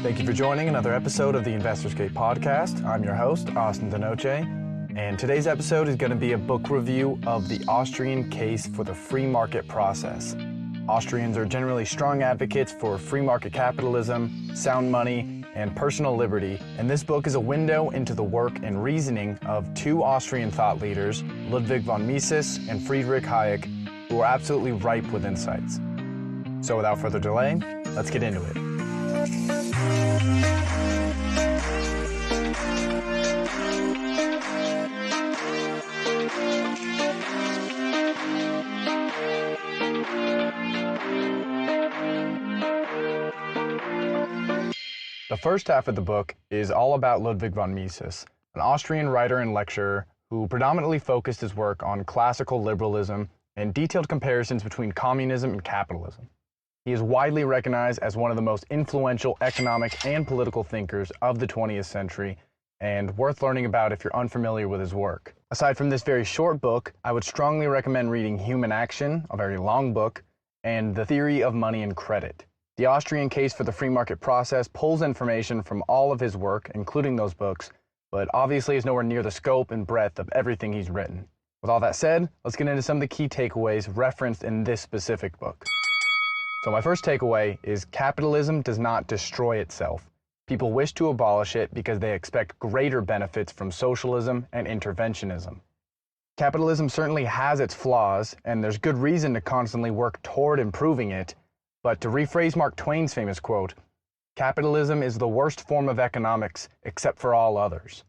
Thank you for joining another episode of the Investors Case podcast. I'm your host, Austin Denoche, and today's episode is going to be a book review of the Austrian Case for the Free Market Process. Austrians are generally strong advocates for free market capitalism, sound money, and personal liberty, and this book is a window into the work and reasoning of two Austrian thought leaders, Ludwig von Mises and Friedrich Hayek, who are absolutely ripe with insights. So without further delay, let's get into it. The first half of the book is all about Ludwig von Mises, an Austrian writer and lecturer who predominantly focused his work on classical liberalism and detailed comparisons between communism and capitalism. He is widely recognized as one of the most influential economic and political thinkers of the 20th century and worth learning about if you're unfamiliar with his work. Aside from this very short book, I would strongly recommend reading Human Action, a very long book, and The Theory of Money and Credit. The Austrian Case for the Free Market Process pulls information from all of his work, including those books, but obviously is nowhere near the scope and breadth of everything he's written. With all that said, let's get into some of the key takeaways referenced in this specific book. So my first takeaway is capitalism does not destroy itself. People wish to abolish it because they expect greater benefits from socialism and interventionism. Capitalism certainly has its flaws, and there's good reason to constantly work toward improving it. But to rephrase Mark Twain's famous quote, capitalism is the worst form of economics except for all others.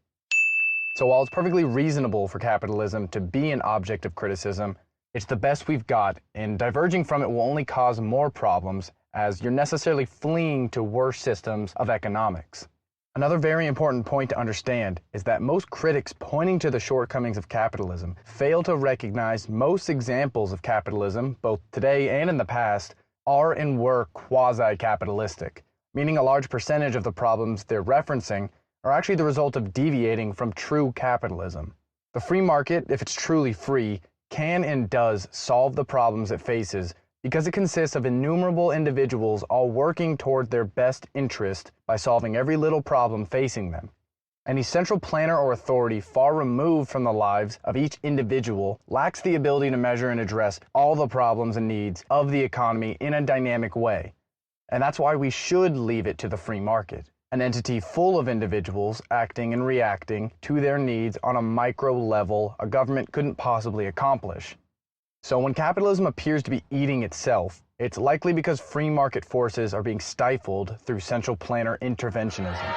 So while it's perfectly reasonable for capitalism to be an object of criticism, it's the best we've got, and diverging from it will only cause more problems as you're necessarily fleeing to worse systems of economics. Another very important point to understand is that most critics pointing to the shortcomings of capitalism fail to recognize most examples of capitalism, both today and in the past, are and were quasi-capitalistic, meaning a large percentage of the problems they're referencing are actually the result of deviating from true capitalism. The free market, if it's truly free, can and does solve the problems it faces because it consists of innumerable individuals all working toward their best interest by solving every little problem facing them. Any central planner or authority far removed from the lives of each individual lacks the ability to measure and address all the problems and needs of the economy in a dynamic way. And that's why we should leave it to the free market, an entity full of individuals acting and reacting to their needs on a micro level a government couldn't possibly accomplish. So when capitalism appears to be eating itself, it's likely because free market forces are being stifled through central planner interventionism.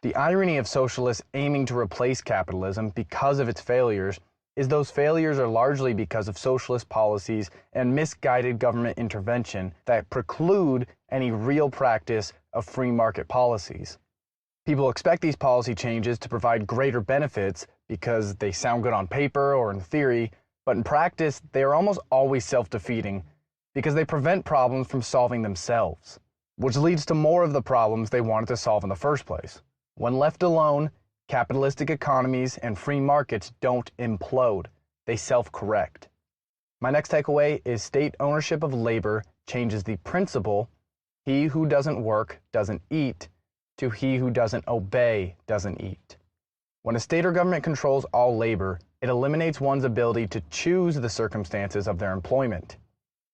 The irony of socialists aiming to replace capitalism because of its failures is those failures are largely because of socialist policies and misguided government intervention that preclude any real practice of free market policies. People expect these policy changes to provide greater benefits because they sound good on paper or in theory, but in practice they are almost always self-defeating because they prevent problems from solving themselves, which leads to more of the problems they wanted to solve in the first place. When left alone, capitalistic economies and free markets don't implode, they self-correct. My next takeaway is state ownership of labor changes the principle, he who doesn't work doesn't eat, to he who doesn't obey doesn't eat. When a state or government controls all labor, it eliminates one's ability to choose the circumstances of their employment.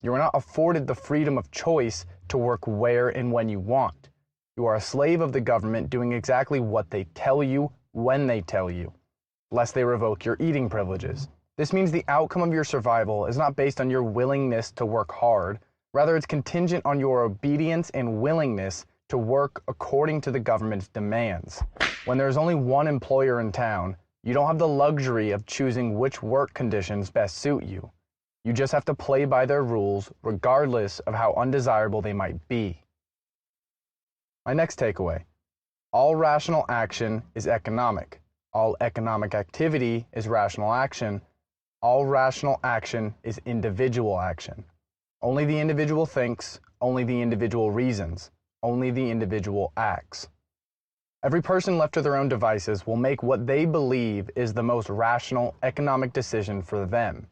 You are not afforded the freedom of choice to work where and when you want. You are a slave of the government doing exactly what they tell you when they tell you, lest they revoke your eating privileges. This means the outcome of your survival is not based on your willingness to work hard, rather it's contingent on your obedience and willingness to work according to the government's demands. When there is only one employer in town, you don't have the luxury of choosing which work conditions best suit you. You just have to play by their rules regardless of how undesirable they might be. My next takeaway, all rational action is economic. All economic activity is rational action. All rational action is individual action. Only the individual thinks, only the individual reasons, only the individual acts. Every person left to their own devices will make what they believe is the most rational economic decision for them.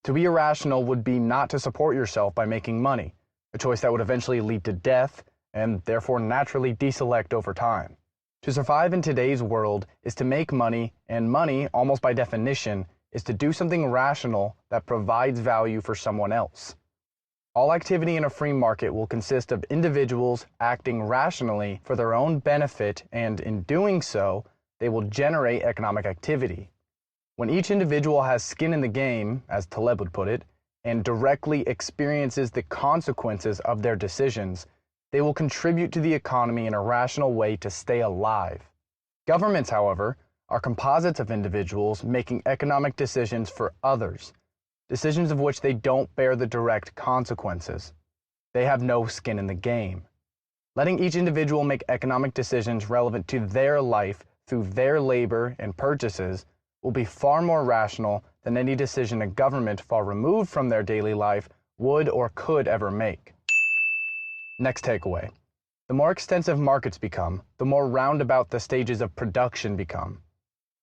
To be irrational would be not to support yourself by making money, a choice that would eventually lead to death and therefore naturally deselect over time. To survive in today's world is to make money, and money, almost by definition, is to do something rational that provides value for someone else. All activity in a free market will consist of individuals acting rationally for their own benefit, and in doing so, they will generate economic activity. When each individual has skin in the game, as Taleb would put it, and directly experiences the consequences of their decisions, they will contribute to the economy in a rational way to stay alive. Governments, however, are composites of individuals making economic decisions for others, decisions of which they don't bear the direct consequences. They have no skin in the game. Letting each individual make economic decisions relevant to their life through their labor and purchases will be far more rational than any decision a government far removed from their daily life would or could ever make. Next takeaway. The more extensive markets become, the more roundabout the stages of production become.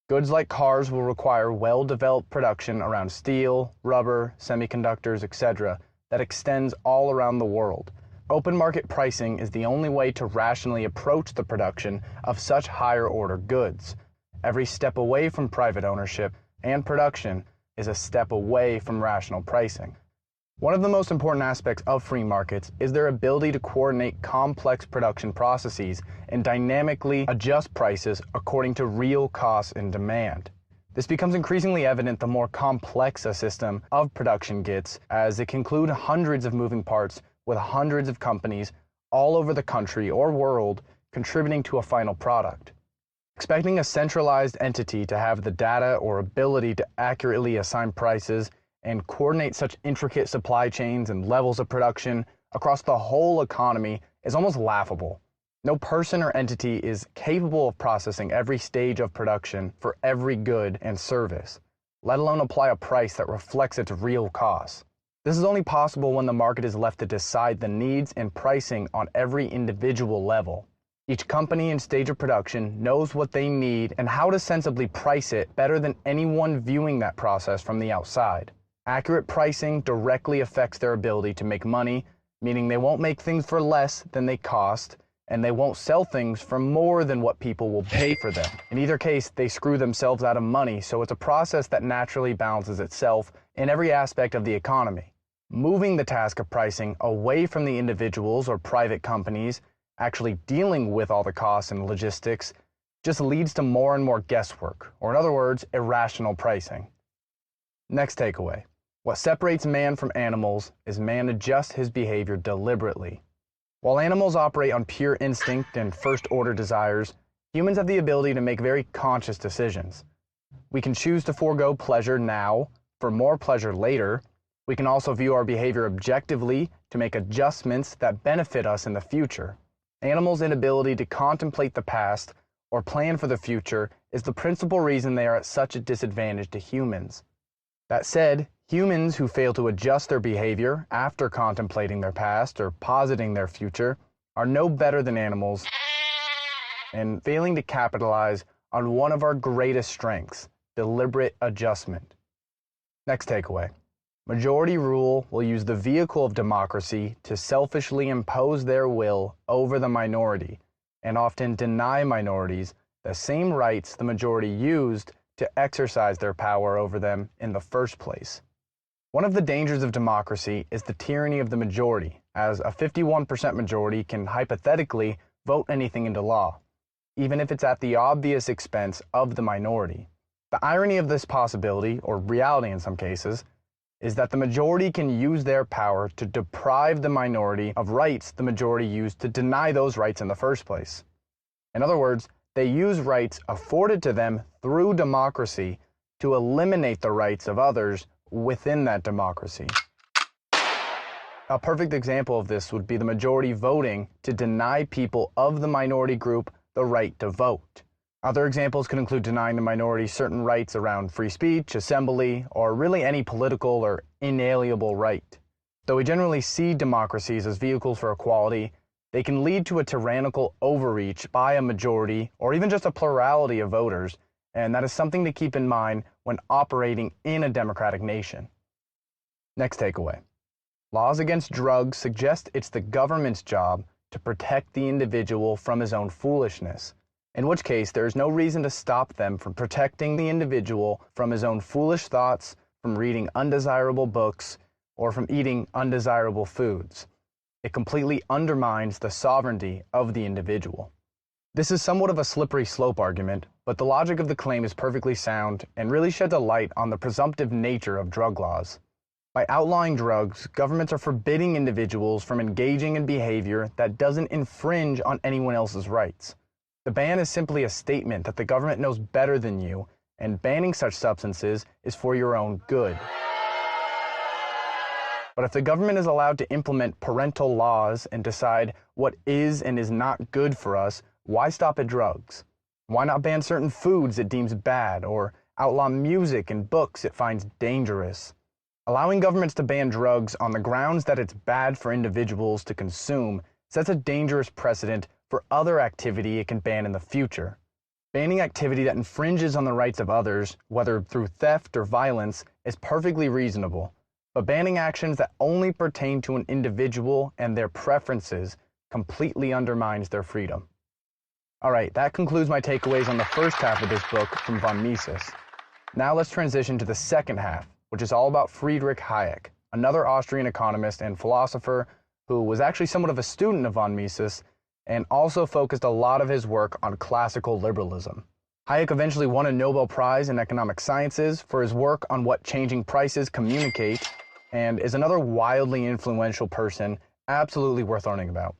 Goods like cars will require well-developed production around steel, rubber, semiconductors, etc. that extends all around the world. Open market pricing is the only way to rationally approach the production of such higher-order goods. Every step away from private ownership and production is a step away from rational pricing. One of the most important aspects of free markets is their ability to coordinate complex production processes and dynamically adjust prices according to real costs and demand. This becomes increasingly evident the more complex a system of production gets, as it can include hundreds of moving parts with hundreds of companies all over the country or world contributing to a final product. Expecting a centralized entity to have the data or ability to accurately assign prices and coordinate such intricate supply chains and levels of production across the whole economy is almost laughable. No person or entity is capable of processing every stage of production for every good and service, let alone apply a price that reflects its real costs. This is only possible when the market is left to decide the needs and pricing on every individual level. Each company and stage of production knows what they need and how to sensibly price it better than anyone viewing that process from the outside. Accurate pricing directly affects their ability to make money, meaning they won't make things for less than they cost, and they won't sell things for more than what people will pay for them. In either case, they screw themselves out of money, so it's a process that naturally balances itself in every aspect of the economy. Moving the task of pricing away from the individuals or private companies actually dealing with all the costs and logistics just leads to more and more guesswork, or in other words, irrational pricing. Next takeaway. What separates man from animals is man adjusts his behavior deliberately. While animals operate on pure instinct and first-order desires, humans have the ability to make very conscious decisions. We can choose to forego pleasure now for more pleasure later. We can also view our behavior objectively to make adjustments that benefit us in the future. Animals' inability to contemplate the past or plan for the future is the principal reason they are at such a disadvantage to humans. That said, humans who fail to adjust their behavior after contemplating their past or positing their future are no better than animals and failing to capitalize on one of our greatest strengths, deliberate adjustment. Next takeaway. Majority rule will use the vehicle of democracy to selfishly impose their will over the minority, and often deny minorities the same rights the majority used to exercise their power over them in the first place. One of the dangers of democracy is the tyranny of the majority, as a 51% majority can hypothetically vote anything into law, even if it's at the obvious expense of the minority. The irony of this possibility, or reality in some cases, is that the majority can use their power to deprive the minority of rights the majority used to deny those rights in the first place. In other words, they use rights afforded to them through democracy to eliminate the rights of others within that democracy. A perfect example of this would be the majority voting to deny people of the minority group the right to vote. Other examples could include denying the minority certain rights around free speech, assembly, or really any political or inalienable right. Though we generally see democracies as vehicles for equality, they can lead to a tyrannical overreach by a majority or even just a plurality of voters, and that is something to keep in mind when operating in a democratic nation. Next takeaway. Laws against drugs suggest it's the government's job to protect the individual from his own foolishness, in which case there is no reason to stop them from protecting the individual from his own foolish thoughts, from reading undesirable books, or from eating undesirable foods. It completely undermines the sovereignty of the individual. This is somewhat of a slippery slope argument, but the logic of the claim is perfectly sound and really sheds a light on the presumptive nature of drug laws. By outlawing drugs, governments are forbidding individuals from engaging in behavior that doesn't infringe on anyone else's rights. The ban is simply a statement that the government knows better than you, and banning such substances is for your own good. But if the government is allowed to implement parental laws and decide what is and is not good for us, why stop at drugs? Why not ban certain foods it deems bad, or outlaw music and books it finds dangerous? Allowing governments to ban drugs on the grounds that it's bad for individuals to consume sets a dangerous precedent for other activity it can ban in the future. Banning activity that infringes on the rights of others, whether through theft or violence, is perfectly reasonable. But banning actions that only pertain to an individual and their preferences completely undermines their freedom. Alright, that concludes my takeaways on the first half of this book from von Mises. Now let's transition to the second half, which is all about Friedrich Hayek, another Austrian economist and philosopher who was actually somewhat of a student of von Mises and also focused a lot of his work on classical liberalism. Hayek eventually won a Nobel Prize in economic sciences for his work on what changing prices communicate, and is another wildly influential person absolutely worth learning about.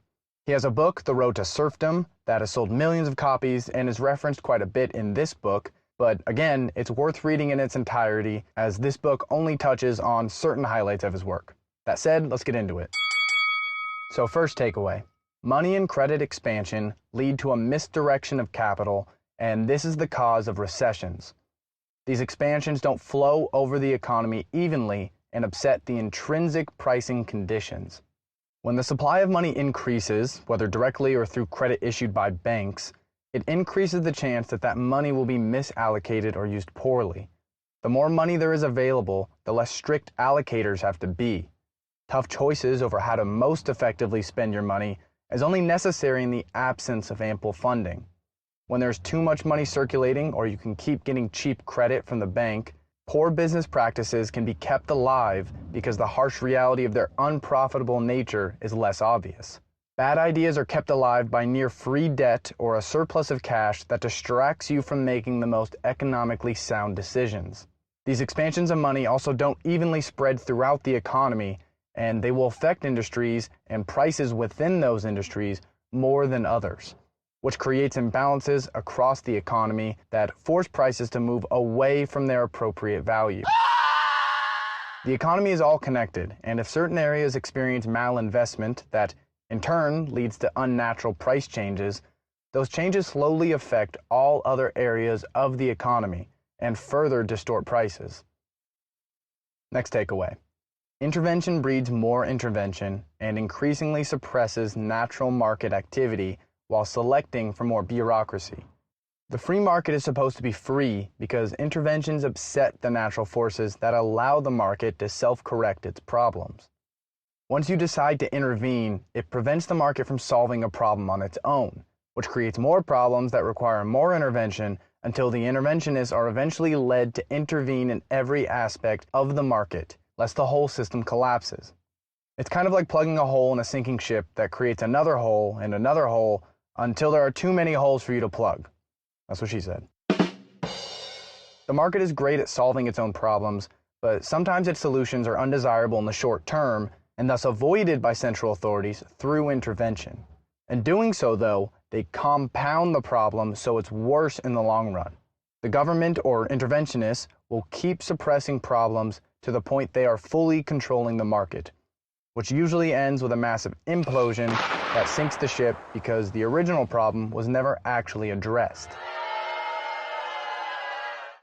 He has a book, The Road to Serfdom, that has sold millions of copies and is referenced quite a bit in this book, but again, it's worth reading in its entirety as this book only touches on certain highlights of his work. That said, let's get into it. So first takeaway, money and credit expansion lead to a misdirection of capital, and this is the cause of recessions. These expansions don't flow over the economy evenly and upset the intrinsic pricing conditions. When the supply of money increases, whether directly or through credit issued by banks, it increases the chance that that money will be misallocated or used poorly. The more money there is available, the less strict allocators have to be. Tough choices over how to most effectively spend your money is only necessary in the absence of ample funding. When there's too much money circulating or you can keep getting cheap credit from the bank, poor business practices can be kept alive because the harsh reality of their unprofitable nature is less obvious. Bad ideas are kept alive by near free debt or a surplus of cash that distracts you from making the most economically sound decisions. These expansions of money also don't evenly spread throughout the economy, and they will affect industries and prices within those industries more than others, which creates imbalances across the economy that force prices to move away from their appropriate value. The economy is all connected, and if certain areas experience malinvestment that in turn leads to unnatural price changes, those changes slowly affect all other areas of the economy and further distort prices. Next takeaway. Intervention breeds more intervention and increasingly suppresses natural market activity while selecting for more bureaucracy. The free market is supposed to be free because interventions upset the natural forces that allow the market to self-correct its problems. Once you decide to intervene, it prevents the market from solving a problem on its own, which creates more problems that require more intervention until the interventionists are eventually led to intervene in every aspect of the market, lest the whole system collapses. It's kind of like plugging a hole in a sinking ship that creates another hole and another hole until there are too many holes for you to plug. That's what she said. The market is great at solving its own problems, but sometimes its solutions are undesirable in the short term and thus avoided by central authorities through intervention. In doing so, though, they compound the problem so it's worse in the long run. The government or interventionists will keep suppressing problems to the point they are fully controlling the market, which usually ends with a massive implosion that sinks the ship because the original problem was never actually addressed.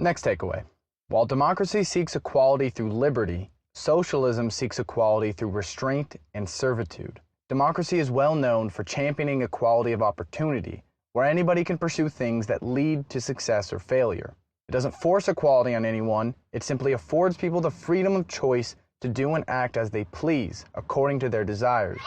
Next takeaway. While democracy seeks equality through liberty, socialism seeks equality through restraint and servitude. Democracy is well known for championing equality of opportunity, where anybody can pursue things that lead to success or failure. It doesn't force equality on anyone, it simply affords people the freedom of choice to do and act as they please, according to their desires.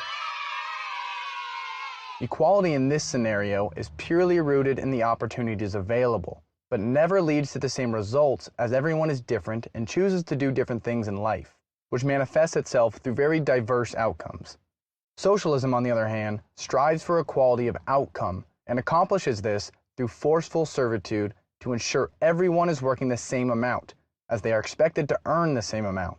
Equality in this scenario is purely rooted in the opportunities available, but never leads to the same results as everyone is different and chooses to do different things in life, which manifests itself through very diverse outcomes. Socialism, on the other hand, strives for equality of outcome and accomplishes this through forceful servitude to ensure everyone is working the same amount, as they are expected to earn the same amount.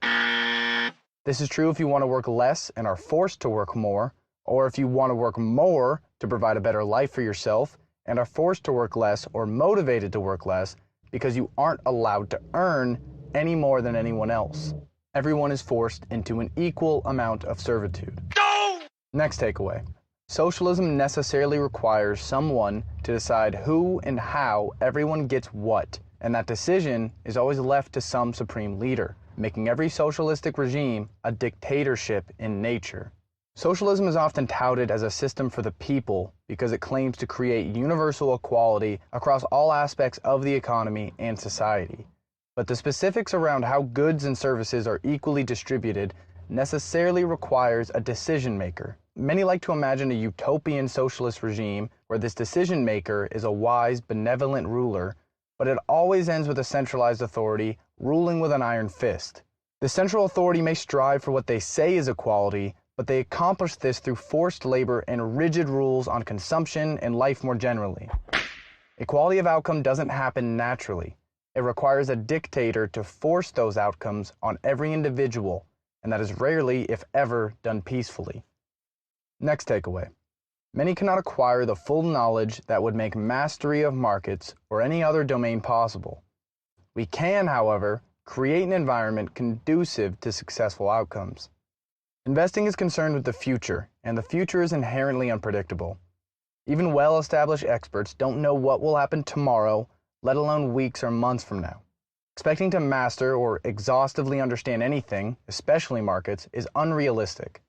This is true if you want to work less and are forced to work more, or if you want to work more to provide a better life for yourself and are forced to work less or motivated to work less because you aren't allowed to earn any more than anyone else. Everyone is forced into an equal amount of servitude. No! Next takeaway. Socialism necessarily requires someone to decide who and how everyone gets what, and that decision is always left to some supreme leader, making every socialistic regime a dictatorship in nature. Socialism is often touted as a system for the people because it claims to create universal equality across all aspects of the economy and society. But the specifics around how goods and services are equally distributed necessarily requires a decision maker. Many like to imagine a utopian socialist regime where this decision maker is a wise, benevolent ruler, but it always ends with a centralized authority ruling with an iron fist. The central authority may strive for what they say is equality, but they accomplish this through forced labor and rigid rules on consumption and life more generally. Equality of outcome doesn't happen naturally. It requires a dictator to force those outcomes on every individual, and that is rarely, if ever, done peacefully. Next takeaway. Many cannot acquire the full knowledge that would make mastery of markets or any other domain possible. We can, however, create an environment conducive to successful outcomes. Investing is concerned with the future, and the future is inherently unpredictable. Even well-established experts don't know what will happen tomorrow, let alone weeks or months from now. Expecting to master or exhaustively understand anything, especially markets, is unrealistic.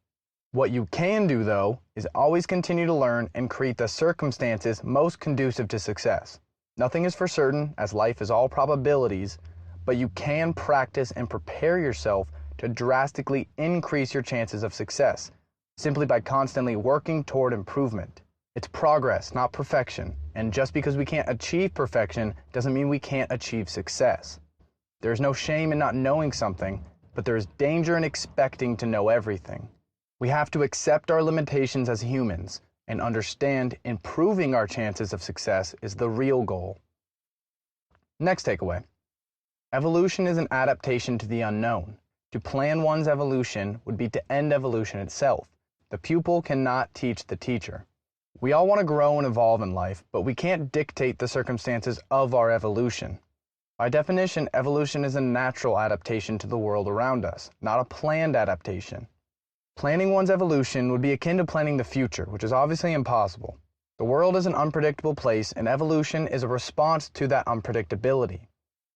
What you can do, though, is always continue to learn and create the circumstances most conducive to success. Nothing is for certain, as life is all probabilities, but you can practice and prepare yourself to drastically increase your chances of success, simply by constantly working toward improvement. It's progress, not perfection, and just because we can't achieve perfection doesn't mean we can't achieve success. There is no shame in not knowing something, but there is danger in expecting to know everything. We have to accept our limitations as humans and understand improving our chances of success is the real goal. Next takeaway. Evolution is an adaptation to the unknown. To plan one's evolution would be to end evolution itself. The pupil cannot teach the teacher. We all want to grow and evolve in life, but we can't dictate the circumstances of our evolution. By definition, evolution is a natural adaptation to the world around us, not a planned adaptation. Planning one's evolution would be akin to planning the future, which is obviously impossible. The world is an unpredictable place, and evolution is a response to that unpredictability.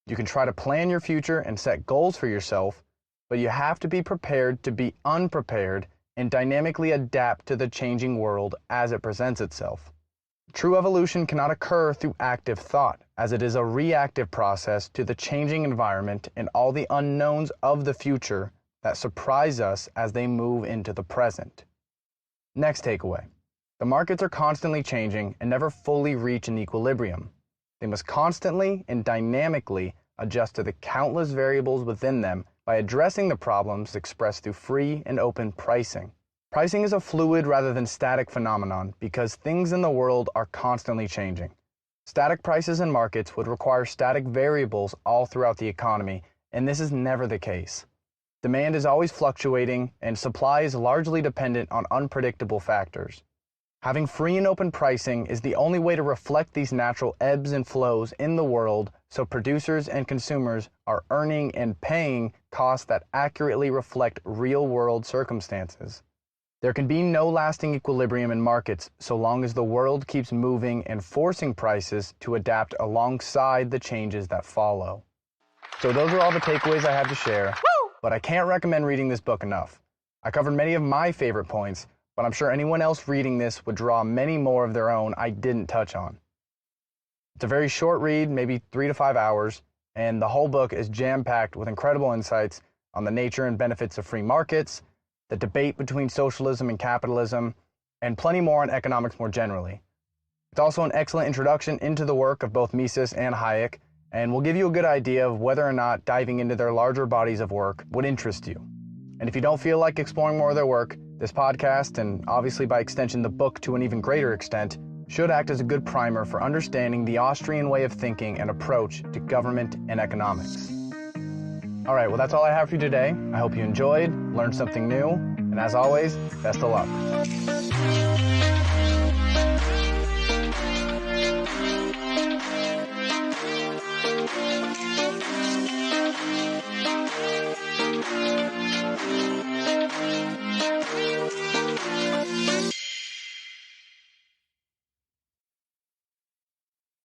You can try to plan your future and set goals for yourself, but you have to be prepared to be unprepared and dynamically adapt to the changing world as it presents itself. True evolution cannot occur through active thought, as it is a reactive process to the changing environment and all the unknowns of the future that surprise us as they move into the present. Next takeaway. The markets are constantly changing and never fully reach an equilibrium. They must constantly and dynamically adjust to the countless variables within them by addressing the problems expressed through free and open pricing. Pricing is a fluid rather than static phenomenon because things in the world are constantly changing. Static prices in markets would require static variables all throughout the economy, and this is never the case. Demand is always fluctuating, and supply is largely dependent on unpredictable factors. Having free and open pricing is the only way to reflect these natural ebbs and flows in the world so producers and consumers are earning and paying costs that accurately reflect real-world circumstances. There can be no lasting equilibrium in markets so long as the world keeps moving and forcing prices to adapt alongside the changes that follow. So those are all the takeaways I have to share, but I can't recommend reading this book enough. I covered many of my favorite points, but I'm sure anyone else reading this would draw many more of their own I didn't touch on. It's a very short read, maybe 3 to 5 hours, and the whole book is jam-packed with incredible insights on the nature and benefits of free markets, the debate between socialism and capitalism, and plenty more on economics more generally. It's also an excellent introduction into the work of both Mises and Hayek, and will give you a good idea of whether or not diving into their larger bodies of work would interest you. And if you don't feel like exploring more of their work, this podcast, and obviously by extension the book to an even greater extent, should act as a good primer for understanding the Austrian way of thinking and approach to government and economics. All right, well, that's all I have for you today. I hope you enjoyed, learned something new, and as always, best of luck.